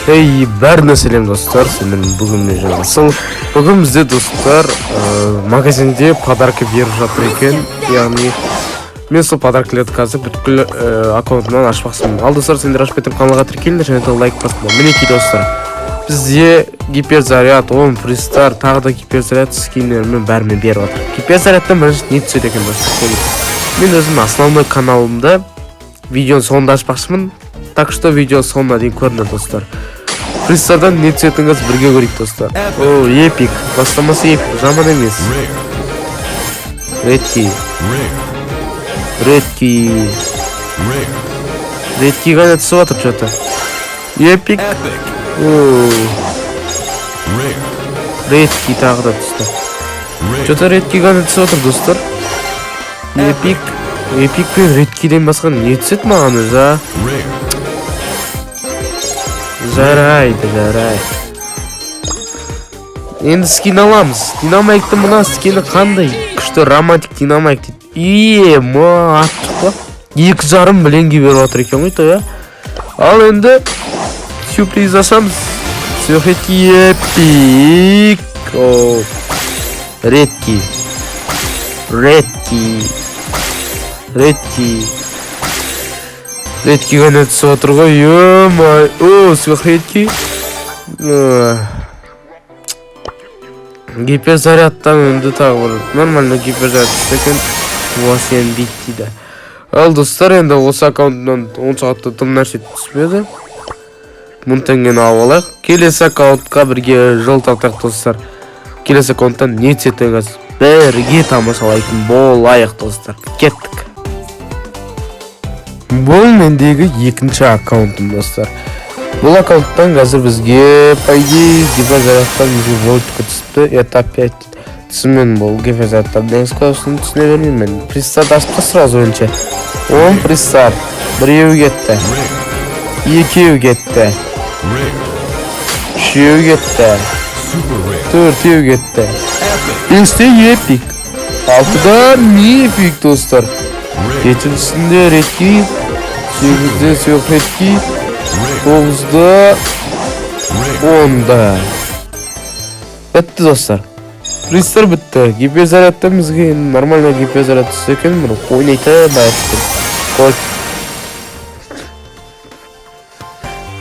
Эй, бәріне сәлем достар, сендердің бүгінмен жаңасыл. Бүгін бізде достар магазинде подарка беріп жатыр екен. Яғни мен сол подаркалерді қазір бүткіл аккаунтымнан ашпақсымын. Ал достар, сендер ашып кетіп каналға тіркеліңдер және де лайк басыңдар. Мінекей достар, бізде гиперзаряд, 10 пристар, тағы да гиперзаряд скиннермен бәрімен беріп жатыр. Гиперзарядтан бірінші не түседі екен достар? Мен өзім основной каналымда видеоны соңында ашпақшымын. Так что видео соңына дейін көріңдер достар. Пристардан не түсетіңіз бірге көрейік достар. О, эпик, бастамасы эпик, жаман емес. Редки ғана түсіп жатыр что-то. Эпик. Редки тағы да түсті. Что-то редки ғана түсіп жатыр достар. Эпик пен редкиден басқа не түсет маған өзі? Жарайды. Енді скин аламыз. Динамайкты мына скини қандай? Күшті романтик динамайк дейді. Аттық па? 2,5 миллионге беріп отыр екен ғой той, Ал енді сюрприз ашамыз. Сөйтті эпик. Редки ғана түсіп отыр ғой, ё-май. Редки. Гиперзарядтан енді тағы бір нормально гиперзаряд түсті екен. Уасен бит дейді. Ал достар, енді осы аккаунтынан 10 сағатта тым нәрсе түспеді. 1000 теңгені алып алайық. Келесі аккаунтқа бірге жол тартайық достар. Келесі аккаунттан не түсетіңіз бірге тамашалайтын болайық достар. Кеттік. Бұл мендегі екінші аккаунтым достар. Бұл аккаунттан қазір бізге пайги гиперзарядтан бізге вольтқа түсіпті. Это опять түсімен бұл гиперзарядтан деңіз көпсін түсіне бермеймін. Пристарды ашыпты сразу önce. 10 пристар. Біреу кетті. Екеу кетті. Үшеу кетті. Төртеу кетті. Бесте эпик. Алтыда эпик достар. Жетіншісінде редки. 8-де редки. 9-да 10-да. Бітті достар. Пристар бітті. Гиперзарядтан бізге нормально гиперзаряд түсті екен. Мұны ойнайты байыпты. Қой.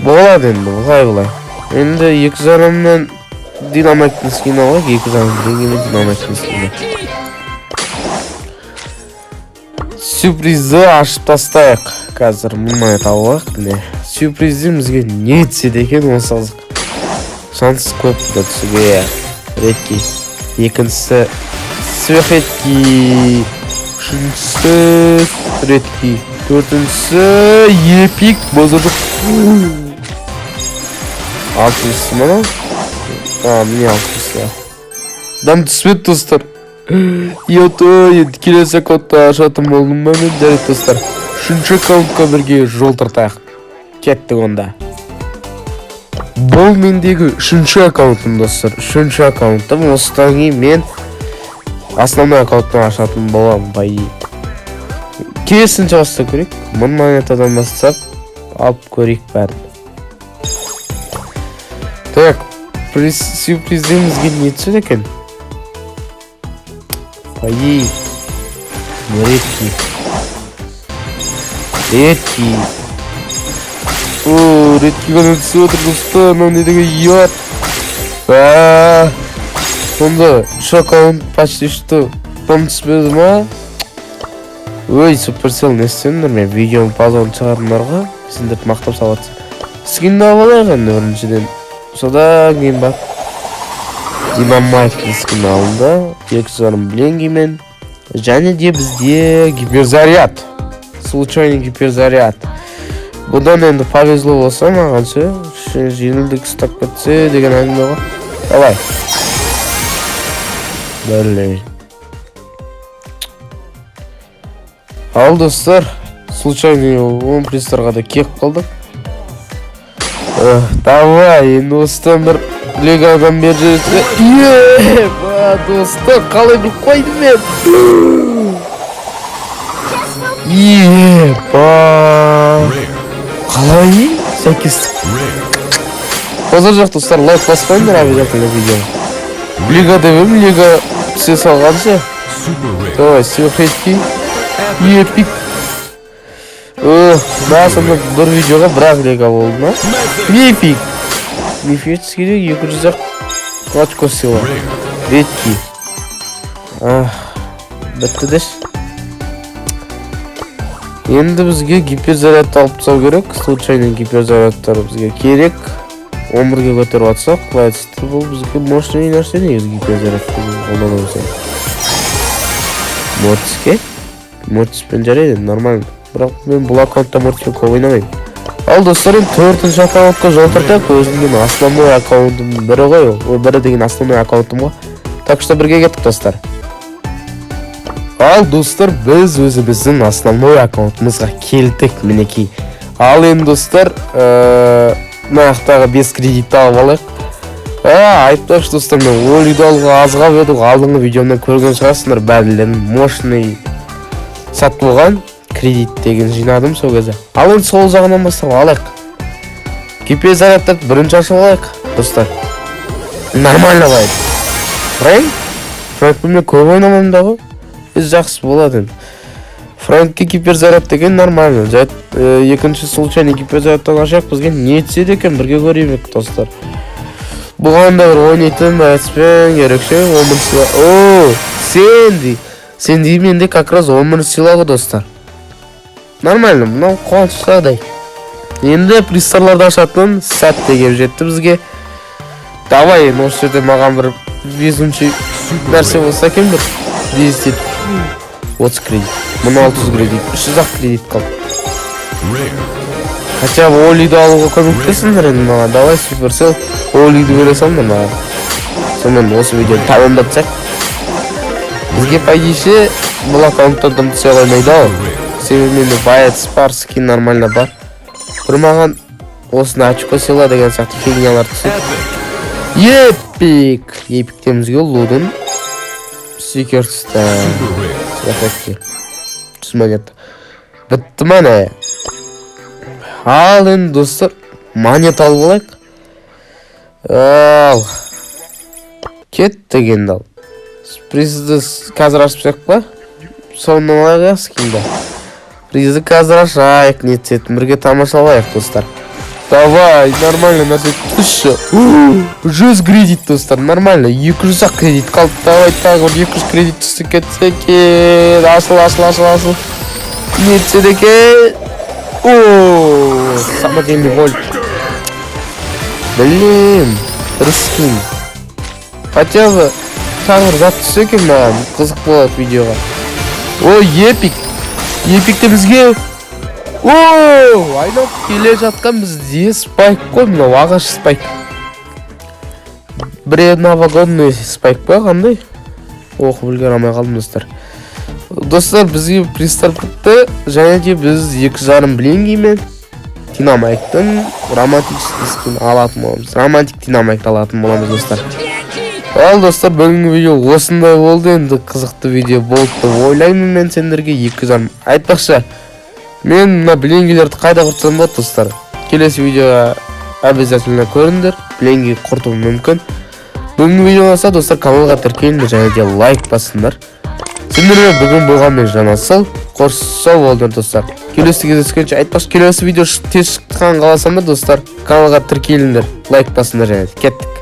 Болады енді, бұлай. Енді 2,5-мен динамайктың скин алайық. 2,5-мен динамайктың скин. Сюрпризді ашып тастайық. Қазір мұнай табылайық. Сюрпризден бізге не түседі екен осы азық. Шансы көп да түсуге. Редки. Екіншісі сверхредки. Үшіншісі редки. Төртіншісі эпик. Бозырдық. Алтыншысы мана? Міне алтыншысы. Дам түспет достар. Келесі аккаунтта ашатын болдым ба мен жарайды достар. Үшінші аккаунтқа бірге жол тартайық. Кеттік онда. Бұл мендегі үшінші аккаунтым достар. Үшінші аккаунтым. Осыдан кейін мен основной аккаунттан ашатын боламын байи. Келесінші бастап көрейік. 1000 монетадан бастап алып көрейік бәрін. Так, сюрприздемізге не түседі екен? Пайи. Редки. Редки ғана түсіп отыр достар. Мынау не деген ұят. Сонда үш аккаунт почти что там түспеді ма? Ой, суперсел не істеңдер мен видеоны паузаны шығардыңдарға. Сендерді мақтап салатсың. Скинді алайық енді біріншіден. Содан кейін бақ. Динамайктың скин алынды. 2,5 миллионмен. Және де бізде гиперзаряд. Случайный гиперзаряд. Бұдан енді повезло болса маған ше. Жеңілдік ұстап кетсе деген әңгіме ғой. Давай. Бәлей. Ал достар, случайный 10 пристарға да кеп қалдық. Давай, енді осыдан бір легадан бер жерсе. Достар, қалай бір қойды мен. Қалай? Сәйкестік. Позор жоқ достар, лайк баспаңдар обязательно видео. Лига демем, лига түсе салғанша. Давай, сюрпризки. Епик. Басында бір видеоға бірақ лига болды ма? Епик. Мифетскиде 200 очко сила. Редки. Бітті деш. Енді бізге гиперзарядты алып тастау керек. Случайно гиперзарядтар бізге керек. 11-ге көтеріп атсақ, құлайсызды бұл бізге мощный нәрсе негізі гиперзарядты қолданамыз. Мортиспен жарайды, нормально. Бірақ мен бұл аккаунтта мортиспен көп ойнамаймын. Ал достарым, 4-ші аккаунтқа жол тартайық. Өзімнің основной аккаунтым бірі ғой. Ол бірі деген основной аккаунтым ғой. Так что бірге кеттік достар. Ал достар, біз өзіміздің основной аккаунтымызға келдік мінекей. Ал енді достар, маяқтағы 5 кредитті алып алайық. Айтпақшы достар, мен олиді алуға азға өдік. Алдыңғы видеомдан көрген шығасыңдар бәрілерін. Мощный сат болған кредит деген жинадым сол кезде. Ал енді сол жағынан бастап алайық. Гиперзарядтарды бірінші ашып алайық достар. Нормально байды. Фрэнк мен көп ойнамам да ғой. Жақсы болады. Фрэнкке гиперзаряд деген нормально. Екінші случайный гиперзарядтан ашақ бізге не етседі екен бірге көреймек достар. Бұған да бір ойнайтын бәтіспен ерекше 10 сила. Сен дейменде как раз 10 сила ғой достар. Нормально, мұнау қуанышты жағдай. Енді пристарларды ашатын сәт деген жетті бізге. Давай, осы жерде маған бір 5-ші нәрсе болса екен бір 30 кредит. Мұны 600 кредит, 300 кредит қалды. Хотя бы олиді алуға көмектесіңдер енді маған. Давай, суперсел, олиді бере салыңдар маған. Сонымен осы видеоны тамамдатсақ. Бізге пайдейше бұл аккаунттан дым түсе қоймайды ау. Себебі менде боец бар, скин нормально бар. Бір маған осыны очко сила деген сияқты фигнялар түсіп. Епик! Епиктемізге лудын. Секерсті. Сәфәтке. Түс монета. Бітті мане. Ал енді достар, монета алып алайық. Ал. Кетті енді ал. Призді қазір ашпақ па? Соңынан алайық скинді. Призді қазір ашайық, нетсетін бірге тамашалайық достар. Давай, нормально нәрсе түші. 100 кредит достар, нормально. 200 кредит қалды. Давай, тағы 200 кредит түсті кетсе ке. Ашыл. Нетсе деке. Самодельный вольт. Блин, рыскин. Хотя бы тағы зат түссе екен маған. Қызық болады видеоға. Епик. Епикті бізге. Айналып келе жатқан бізде спайк қой, мынау ағаш спайк. Бір новогодный спайк па қандай? Оқып білген амай қалдым достар. Достар, бізге пристар бітті. Және де біз 2,5 блингимен динамайктың романтический скин алатын боламыз. Романтик динамайкты алатын боламыз достар. Ал достар, бүгінгі видео осындай болды. Енді қызықты видео болды деп ойлаймын мен сендерге. 2,5. Айтпақшы, мен мына блингилерді қайда құртсам болады достар. Келесі видеоға обязательно көріңдер. Блинги құртуым мүмкін. Бүгінгі видео болса достар, каналға тіркеліңдер және де лайк басыңдар. Сендермен бүгін болғанмен жанасыл. Қорсау болдыңдар достар. Келесі кездескенше айтпақшы, келесі видео тез шыққан қаласаңдар достар, каналға тіркеліңдер, лайк басыңдар және де кеттік.